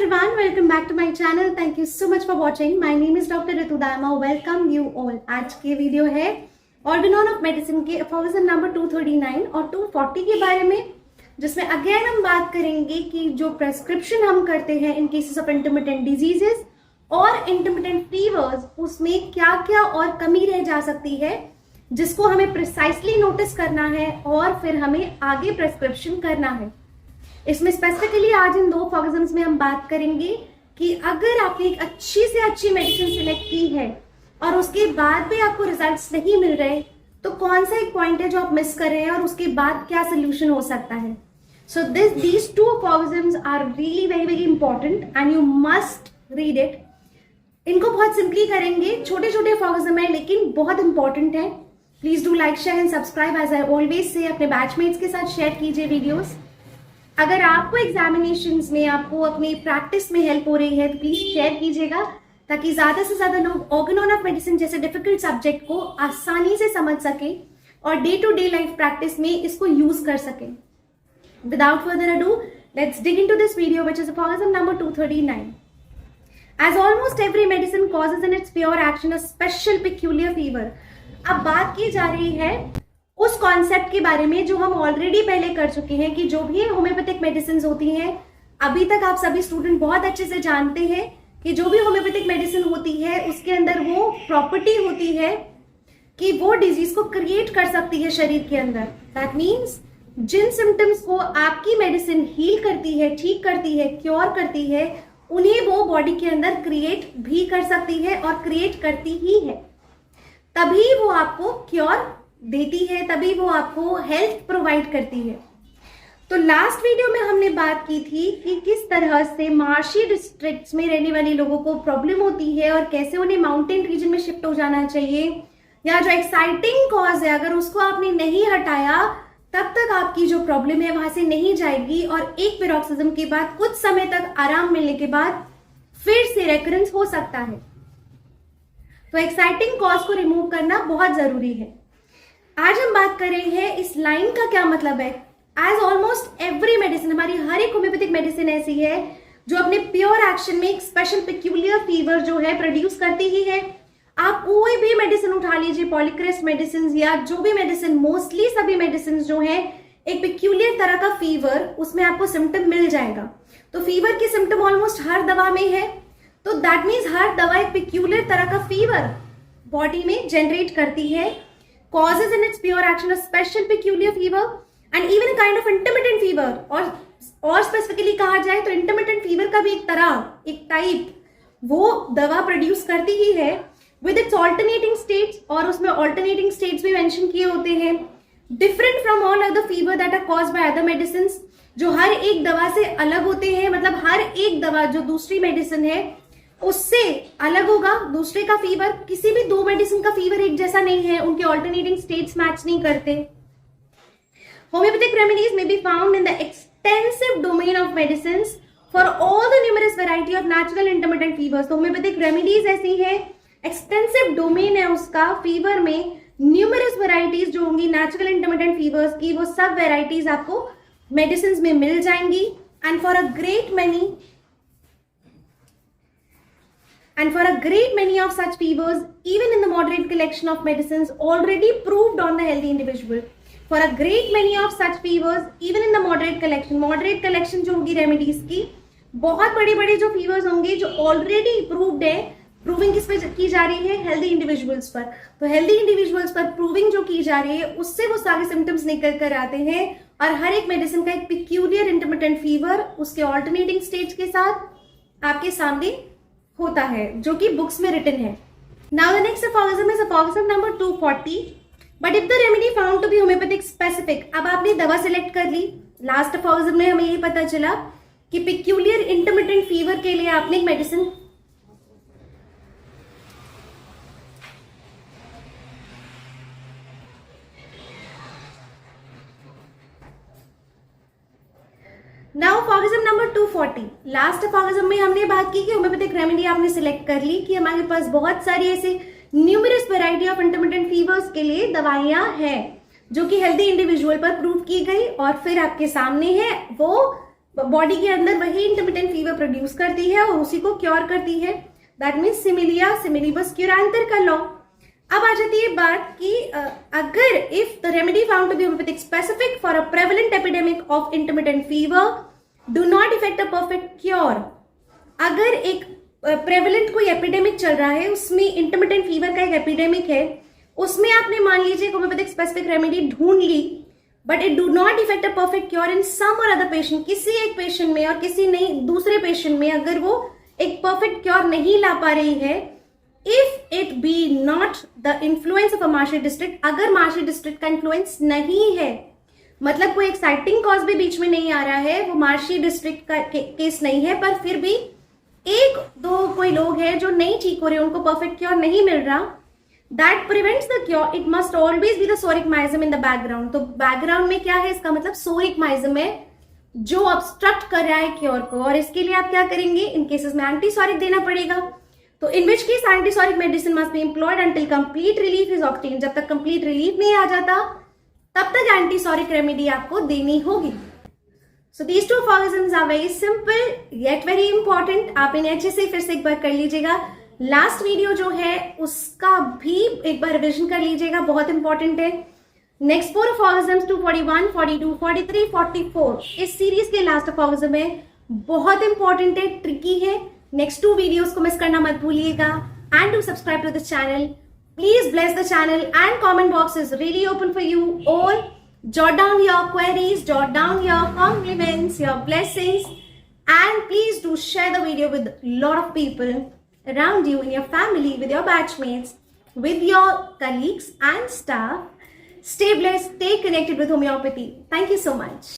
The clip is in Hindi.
everyone, welcome back to my channel. Thank you so much for watching. My name is Dr. Ritu Dharma. Welcome you all. आज के वीडियो है ऑर्गेनॉन ऑफ मेडिसिन के अफॉर्मेशन नंबर 239 और 240 के बारे में, जिसमें अगेन हम बात करेंगे कि जो प्रेस्क्रिप्शन हम करते हैं इन केसेस ऑफ इंटरमिटेंट डिजीजेस और इंटरमिटेंट फीवर्स, उसमें क्या क्या और कमी रह जा सकती है जिसको हमें प्रिसाइसली नोटिस करना है और फिर हमें आगे प्रेस्क्रिप्शन करना है। इसमें स्पेसिफिकली आज इन दो फॉर्मेशंस में हम बात करेंगे कि अगर आपने एक अच्छी से अच्छी मेडिसिन सिलेक्ट की है और उसके बाद भी आपको रिजल्ट्स नहीं मिल रहे, तो कौन सा एक पॉइंट है जो आप मिस कर रहे हैं और उसके बाद क्या सोल्यूशन हो सकता है। So these two formations are really very very important and you must read it. इनको बहुत सिंपली करेंगे, छोटे छोटे फॉर्मेशन है लेकिन बहुत इंपॉर्टेंट है। Please do like share and subscribe as I always say. अपने बैचमेट्स के साथ शेयर कीजिए वीडियोस। अगर आपको एग्जामिनेशंस में आपको अपनी प्रैक्टिस में हेल्प हो रही है तो प्लीज शेयर कीजिएगा, ताकि ज्यादा से ज्यादा लोग ऑर्गेनॉन ऑफ मेडिसिन जैसे डिफिकल्ट सब्जेक्ट को आसानी से समझ सके और day to day life practice में इसको यूज कर सके। Without further ado, let's dig into this video which is formation number 239. As almost every medicine causes in its pure action a special peculiar fever. अब बात की जा रही है उस कॉन्सेप्ट के बारे में जो हम ऑलरेडी पहले कर चुके हैं कि जो भी होम्योपैथिक मेडिसिन होती हैं, अभी तक आप सभी स्टूडेंट बहुत अच्छे से जानते हैं कि जो भी होम्योपैथिक मेडिसिन होती है उसके अंदर वो प्रॉपर्टी होती है कि वो डिजीज को क्रिएट कर सकती है शरीर के अंदर। दैट मीन्स जिन सिम्टम्स को आपकी मेडिसिन हील करती है, ठीक करती है, क्योर करती है, उन्हें वो बॉडी के अंदर क्रिएट भी कर सकती है और क्रिएट करती ही है। तभी वो आपको क्योर देती है, तभी वो आपको हेल्थ प्रोवाइड करती है। तो लास्ट वीडियो में हमने बात की थी कि किस तरह से मार्शी डिस्ट्रिक्ट्स में रहने वाले लोगों को प्रॉब्लम होती है और कैसे उन्हें माउंटेन रीजन में शिफ्ट हो जाना चाहिए, या जो एक्साइटिंग कॉज है अगर उसको आपने नहीं हटाया तब तक आपकी जो प्रॉब्लम है वहां से नहीं जाएगी और एक पैरोक्सिज्म के बाद कुछ समय तक आराम मिलने के बाद फिर से रेकरेंस हो सकता है। तो एक्साइटिंग कॉज को रिमूव करना बहुत जरूरी है। आज हम बात कर रहे हैं इस लाइन का क्या मतलब है। एज ऑलमोस्ट एवरी मेडिसिन, हमारी हर एक होम्योपैथिक मेडिसिन ऐसी है जो अपने प्योर एक्शन में एक स्पेशल पेक्यूलियर फीवर जो है प्रोड्यूस करती ही है। आप कोई भी मेडिसिन उठा लीजिए, पॉलीक्रेस्ट मेडिसिन या जो भी मेडिसिन, मोस्टली सभी मेडिसिन जो है एक पेक्यूलियर तरह का फीवर, उसमें आपको सिम्टम मिल जाएगा। तो फीवर की सिम्टम ऑलमोस्ट हर दवा में है, तो दैट मीन्स हर दवा एक पेक्यूलियर तरह का फीवर बॉडी में जनरेट करती है। causes in its pure action a special peculiar fever and even a kind of intermittent fever, और स्पेसिफिकली कहा जाए तो इंटरमिटेंट फीवर का भी एक तरह, एक टाइप वो दवा प्रोड्यूस करती ही है विद इट्स ऑल्टरनेटिंग स्टेट्स, और उसमें ऑल्टरनेटिंग स्टेट्स भी मेंशन किए होते हैं। Different from all other fever that are caused by other medicine, जो हर एक दवा से अलग होते हैं। मतलब हर एक दवा जो दूसरी मेडिसिन है उससे अलग होगा दूसरे का फीवर। किसी भी दो मेडिसिन का फीवर एक जैसा नहीं है, उनके ऑल्टरनेटिंग स्टेट्स मैच नहीं करते। Homeopathic remedies may be found in the extensive domain of medicines for all the numerous variety of natural intermittent fevers। तो होम्योपैथिक रेमेडीज ऐसी है, एक्सटेंसिव डोमेन है उसका फीवर में, न्यूमरस वेराइटीज जो होंगी नेचुरल इंटरमिटेंट फीवर्स की, वो सब वेराइटीज आपको मेडिसिन में मिल जाएंगी। And for a great many of such fevers, even in the moderate collection of medicines already proved on the healthy individual, for a great many of such fevers, even in the moderate collection जो होगी रेमेडीज की, बहुत बड़े बड़े जो फीवर्स होंगे जो ऑलरेडी प्रूव्ड है। प्रूविंग किस पे की जा रही है? हेल्दी इंडिविजुअल्स पर। तो हेल्दी इंडिविजुअल्स पर प्रूविंग जो की जा रही है उससे वो सारे सिम्टम्स निकल कर आते हैं, और हर एक मेडिसिन का एक पिक्यूलियर इंटरमिटेंट फीवर उसके ऑल्टरनेटिंग स्टेज के साथ आपके सामने होता है, जो कि बुक्स में रिटन है। Now the next aphorism is aphorism number 240. But if the remedy found to be homoeopathic specific, अब आपने दवा सिलेक्ट कर ली। लास्ट अफॉर्मेशन में हमें यही पता चला कि पिक्यूलियर इंटरमिटेंट फीवर के लिए आपने एक medicine now formation number 240. Last formation में हमने बात की कि होम्योपैथिक रेमेडी आपने सिलेक्ट कर ली कि हमारे पास बहुत सारी ऐसी numerous variety of intermittent fevers के लिए दवाइयां हैं जो कि हेल्दी इंडिविजुअल पर प्रूव की गई और फिर आपके सामने है वो बॉडी के अंदर वही इंटरमिटेंट फीवर प्रोड्यूस करती है और उसी को क्योर करती है। That means similia similibus curentur का लॉ। अब आ जाती है बात कि अगर if the remedy found to be homoeopathic specific for a prevalent epidemic of intermittent fever do not effect a perfect cure. अगर एक प्रेवलेंट कोई एपिडेमिक चल रहा है, उसमें इंटरमिटेंट फीवर का एक एपिडेमिक है, उसमें आपने मान लीजिए होम्योपैथिक स्पेसिफिक रेमेडी ढूंढ ली, but it do not effect a perfect cure in some और अदर पेशेंट, किसी एक पेशेंट में और किसी नहीं दूसरे पेशेंट में अगर वो एक परफेक्ट क्योर नहीं ला पा रही है, if it be not the influence of a marshy district, अगर मार्शी डिस्ट्रिक्ट का इन्फ्लुएंस नहीं है, मतलब कोई एक्साइटिंग कॉज भी बीच में नहीं आ रहा है, वो मार्शी डिस्ट्रिक्ट का केस नहीं है, पर फिर भी एक दो कोई लोग हैं जो नहीं ठीक हो रहे, उनको परफेक्ट क्योर नहीं मिल रहा, that prevents the cure, it must always be the सोरिक miasm in the background. तो बैकग्राउंड में क्या है, इसका मतलब सोरिक माइजम है जो ऑब्स्ट्रक्ट कर रहा है क्योर को, और इसके लिए आप क्या करेंगे, इन केसेस में एंटीसोरिक देना पड़ेगा। तो in which case antipsoric medicine must be employed until complete relief is obtained. जब तक कंप्लीट रिलीफ नहीं आ जाता तब तक एंटीसोरिक रेमेडी आपको देनी होगी। So these two aphorisms are very simple yet very important. आप इन्हें अच्छे से फिर से एक बार कर लीजिएगा। लास्ट वीडियो जो है उसका भी एक बार रिविजन कर लीजिएगा, बहुत इंपॉर्टेंट है। नेक्स्ट 4 aphorisms 241, 42, 43, 44 इस सीरीज के लास्ट aphorism है, बहुत इंपॉर्टेंट है, ट्रिकी है। नेक्स्ट 2 वीडियोस को मिस करना मत भूलिएगा and to subscribe to this channel. Please bless the channel and comment box is really open for you all. Jot down your queries, jot down your compliments, your blessings, and please do share the video with a lot of people around you, in your family, with your batchmates, with your colleagues and staff. Stay blessed, stay connected with homeopathy. Thank you so much.